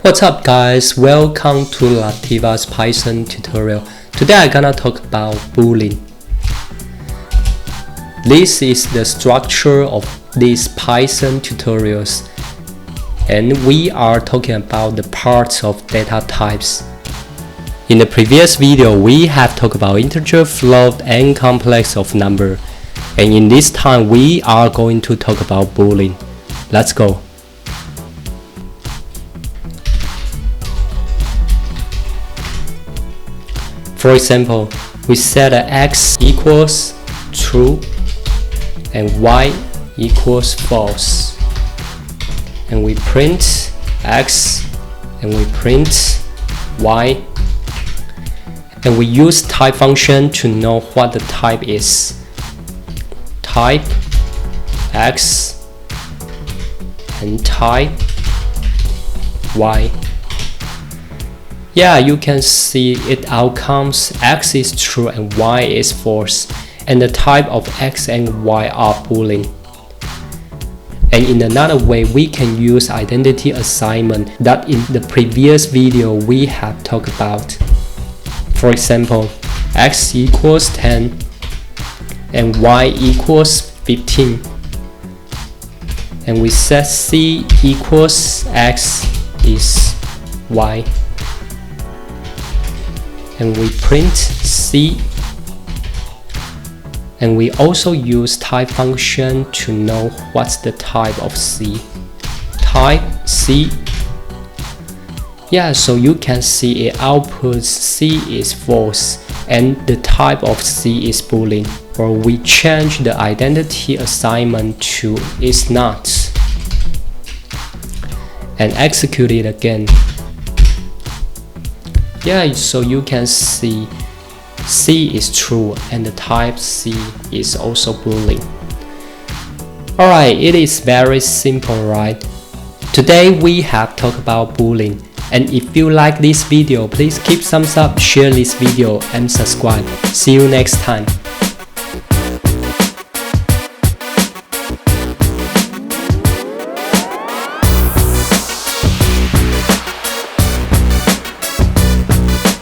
What's up guys, welcome to Lativa's Python tutorial. Today I'm gonna talk about Boolean. This is the structure of these Python tutorials, and we are talking about the parts of data types. In the previous video we have talked about integer, float, and complex of number, and in this time we are going to talk about Boolean. Let's go. For example, we set x equals true and y equals false, and we print x and we print y, and we use type function to know what the type is. Type x and type y. Yeah, you can see it outcomes x is true and y is false, and the type of x and y are Boolean. And in another way, we can use identity assignment that in the previous video we have talked about. For example, x equals 10 and y equals 15, and we set c equals x is y, and we print c, and we also use type function to know what's the type of c. Type c. Yeah, so you can see it outputs c is false and the type of c is Boolean, or we change the identity assignment to is not and execute it again. Yeah, so you can see c is true and the type c is also Boolean. Alright, it is very simple, right? Today we have talked about Boolean, and if you like this video, please keep thumbs up, share this video and subscribe. See you next time.